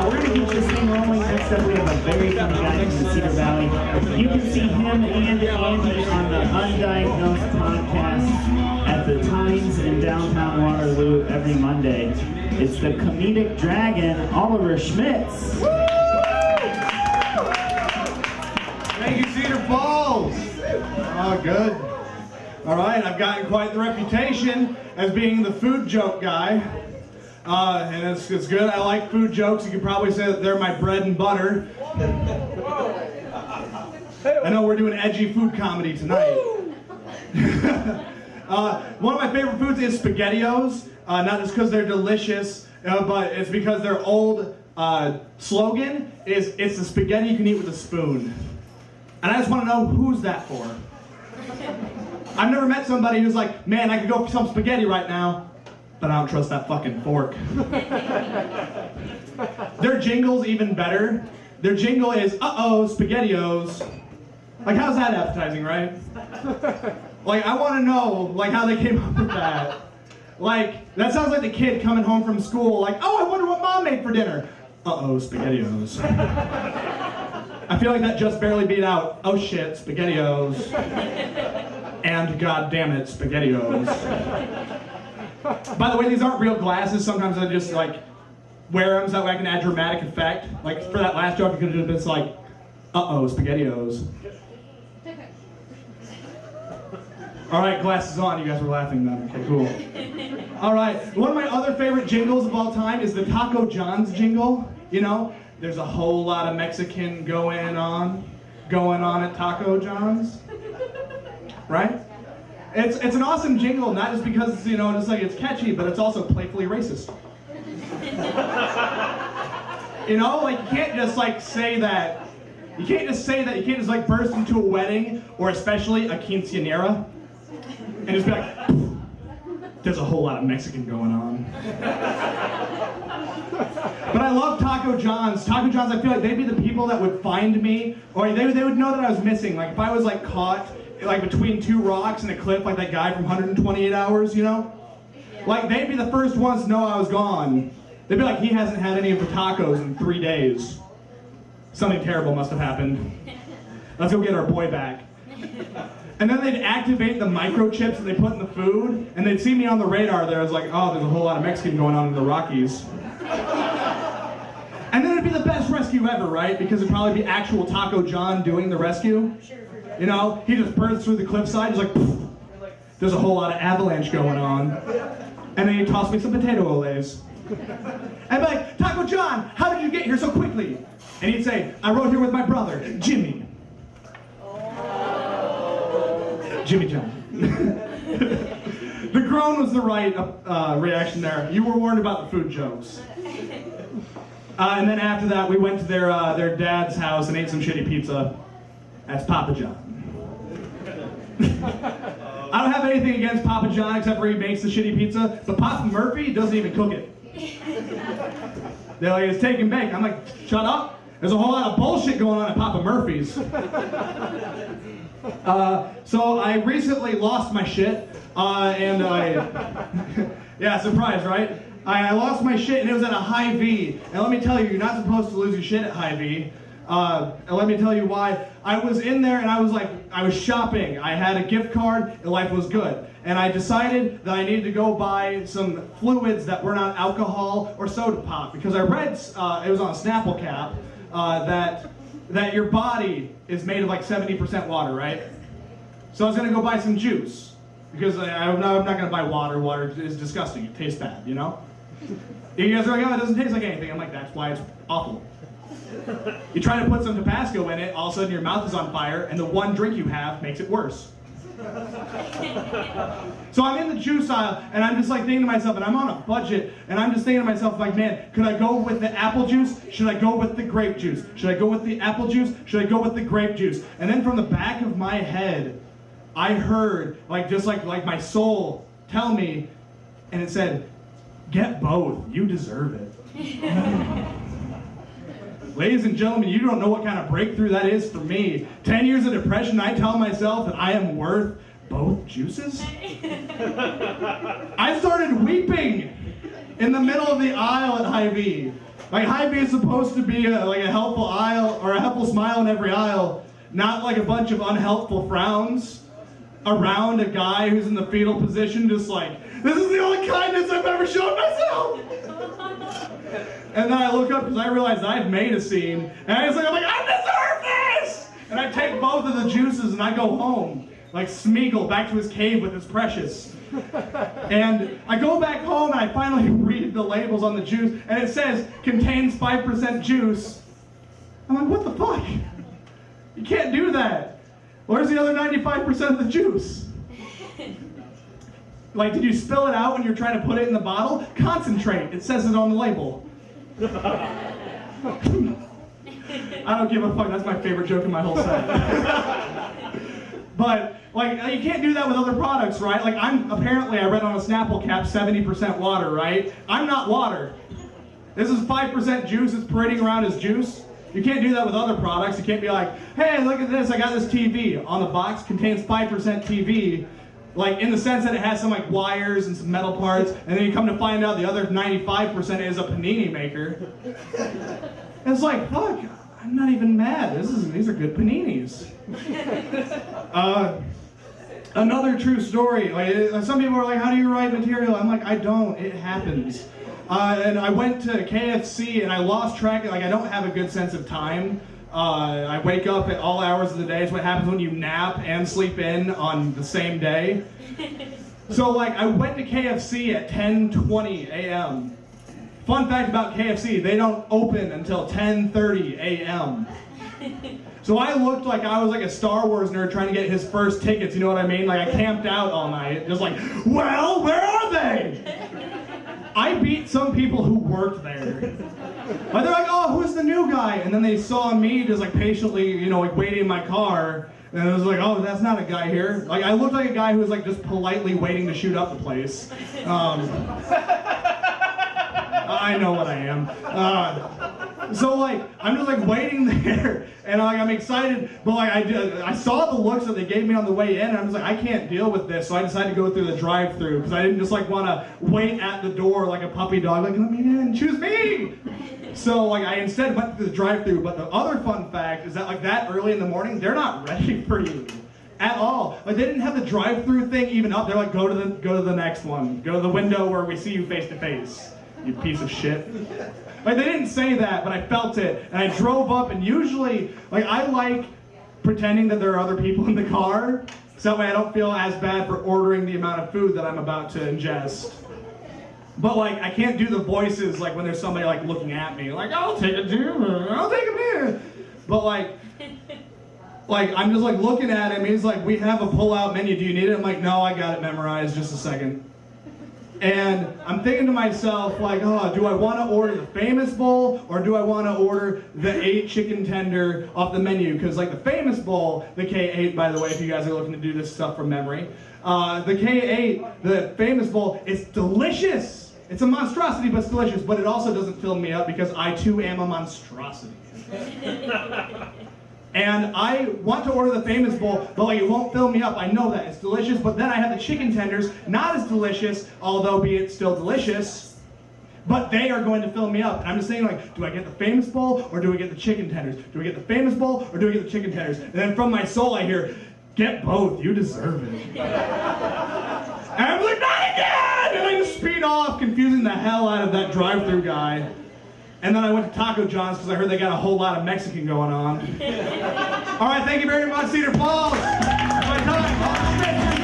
We're going to keep this thing rolling. Next up, we have a very funny guy from the Cedar Valley. You can see him and Andy on the Undiagnosed podcast at the Times in downtown Waterloo every Monday. It's the comedic dragon, Oliver Schmitz. Thank you, Cedar Falls. Oh, good. All right, I've gotten quite the reputation as being the food joke guy. And it's good. I like food jokes. You could probably say that they're my bread and butter. I know we're doing edgy food comedy tonight. One of my favorite foods is SpaghettiOs. Not just because they're delicious, but it's because their old slogan is, "It's the spaghetti you can eat with a spoon." And I just want to know, who's that for? I've never met somebody who's like, "Man, I could go for some spaghetti right now, but I don't trust that fucking fork." Their jingle's even better. Their jingle is, "Uh-oh, SpaghettiOs." Like, how's that appetizing, right? Like, I want to know, like, how they came up with that. Like, that sounds like the kid coming home from school, like, "Oh, I wonder what mom made for dinner." "Uh-oh, SpaghettiOs." I feel like that just barely beat out, "Oh shit, SpaghettiOs." And god damn it, SpaghettiOs. By the way, these aren't real glasses. Sometimes I just like wear them so that way I can add dramatic effect. Like for that last joke, I could have been like, "Uh-oh, SpaghettiOs." All right, glasses on. You guys were laughing then. Okay, cool. All right, one of my other favorite jingles of all time is the Taco John's jingle. You know, there's a whole lot of Mexican going on at Taco John's. Right? It's an awesome jingle, not just because it's catchy, but it's also playfully racist. You know, like you can't just say that. You can't just like burst into a wedding or especially a quinceañera and just be like, "There's a whole lot of Mexican going on." But I love Taco John's. Taco John's, I feel like they'd be the people that would find me, or they would know that I was missing. Like if I was like caught like between two rocks and a cliff, like that guy from 128 Hours, you know? Like they'd be the first ones to know I was gone. They'd be like, "He hasn't had any of the tacos in 3 days. Something terrible must have happened. Let's go get our boy back." And then they'd activate the microchips that they put in the food, and they'd see me on the radar there. I was like, "Oh, there's a whole lot of Mexican going on in the Rockies." And then it'd be the best rescue ever, right? Because it'd probably be actual Taco John doing the rescue. You know, he just burns through the cliffside, he's like, "Pfft, there's a whole lot of avalanche going on." And then he'd toss me some potato olays. I'd be like, "Taco John, how did you get here so quickly?" And he'd say, "I rode here with my brother, Jimmy." Jimmy John. The groan was the right reaction there. You were warned about the food jokes. And then after that, we went to their dad's house and ate some shitty pizza. That's Papa John. I don't have anything against Papa John except for he makes the shitty pizza, but Papa Murphy doesn't even cook it. They're like, "It's take and bake." I'm like, "Shut up. There's a whole lot of bullshit going on at Papa Murphy's." So I recently lost my shit, and yeah, surprise, right? I lost my shit and it was at a Hy-Vee. And let me tell you, you're not supposed to lose your shit at Hy-Vee. And let me tell you why. I was in there and I was shopping. I had a gift card and life was good. And I decided that I needed to go buy some fluids that were not alcohol or soda pop. Because I read, it was on a Snapple cap, that your body is made of like 70% water, right? So I was gonna go buy some juice. Because I'm not gonna buy water. Water is disgusting, it tastes bad, you know? You guys are like, "Oh, it doesn't taste like anything." I'm like, that's why it's awful. You try to put some Tabasco in it, all of a sudden your mouth is on fire, and the one drink you have makes it worse. So I'm in the juice aisle, and I'm just like thinking to myself, and I'm on a budget, and I'm just thinking to myself, like, "Man, could I go with the apple juice? Should I go with the grape juice? Should I go with the apple juice? Should I go with the grape juice?" And then from the back of my head, I heard, just like my soul tell me, and it said, "Get both, you deserve it." Ladies and gentlemen, you don't know what kind of breakthrough that is for me. 10 years of depression, I tell myself that I am worth both juices? I started weeping in the middle of the aisle at Hy-Vee. Like Hy-Vee is supposed to be like a helpful aisle or a helpful smile in every aisle, not like a bunch of unhelpful frowns around a guy who's in the fetal position, just like, this is the only kindness I've ever shown myself. And then I look up because I realize I've made a scene, and I'm like, I deserve this! And I take both of the juices and I go home, like Smeagol back to his cave with his precious. And I go back home and I finally read the labels on the juice, and it says, contains 5% juice. I'm like, what the fuck? You can't do that. Where's the other 95% of the juice? Like, did you spill it out when you're trying to put it in the bottle? Concentrate, it says it on the label. I don't give a fuck, that's my favorite joke in my whole set. But, like, you can't do that with other products, right? Like, I read on a Snapple cap, 70% water, right? I'm not water. This is 5% juice, it's parading around as juice. You can't do that with other products. You can't be like, hey, look at this, I got this TV. On the box, contains 5% TV. Like, in the sense that it has some, like, wires and some metal parts, and then you come to find out the other 95% is a panini maker. And it's like, fuck, I'm not even mad. These are good paninis. Another true story. Like, some people are like, how do you write material? I'm like, I don't. It happens. And I went to KFC and I lost track. Like, I don't have a good sense of time. I wake up at all hours of the day. It's what happens when you nap and sleep in on the same day. So, like, I went to KFC at 10:20 a.m. Fun fact about KFC, they don't open until 10:30 a.m. So I looked like I was like a Star Wars nerd trying to get his first tickets, you know what I mean? Like, I camped out all night, just like, well, where are they? I beat some people who worked there. Like, they're like, oh, who's the new guy? And then they saw me just like patiently, you know, like waiting in my car. And I was like, oh, that's not a guy here. Like, I looked like a guy who was like just politely waiting to shoot up the place. I know what I am. So like, I'm just like waiting there, and like I'm excited, but like I saw the looks that they gave me on the way in, and I was like, I can't deal with this, so I decided to go through the drive-thru because I didn't just like want to wait at the door like a puppy dog, like let me in, choose me. So like I instead went through the drive-thru. But the other fun fact is that like that early in the morning, they're not ready for you at all. Like, they didn't have the drive-thru thing even up. They're like, go to the next one, go to the window where we see you face to face. You piece of shit. Like, they didn't say that, but I felt it. And I drove up, and usually, like, I like pretending that there are other people in the car, so that way I don't feel as bad for ordering the amount of food that I'm about to ingest. But, like, I can't do the voices, like, when there's somebody, like, looking at me. Like, I'll take a dinner, I'll take a beer. But, like, I'm just, like, looking at him. He's like, we have a pull-out menu. Do you need it? I'm like, no, I got it memorized. Just a second. And I'm thinking to myself, like, oh, do I want to order the famous bowl or do I want to order the 8 chicken tender off the menu? Because, like, the famous bowl, the K8, by the way, if you guys are looking to do this stuff from memory, the K8, the famous bowl, it's delicious. It's a monstrosity, but it's delicious. But it also doesn't fill me up because I, too, am a monstrosity. And I want to order the famous bowl, but like it won't fill me up. I know that. It's delicious, but then I have the chicken tenders, not as delicious, although be it still delicious, but they are going to fill me up. And I'm just saying, like, do I get the famous bowl or do I get the chicken tenders? Do I get the famous bowl or do I get the chicken tenders? And then from my soul I hear, get both, you deserve it. And I'm like, not again! And I just speed off, confusing the hell out of that drive-thru guy. And then I went to Taco John's because I heard they got a whole lot of Mexican going on. All right, thank you very much, Cedar Falls. My time, Schmitz.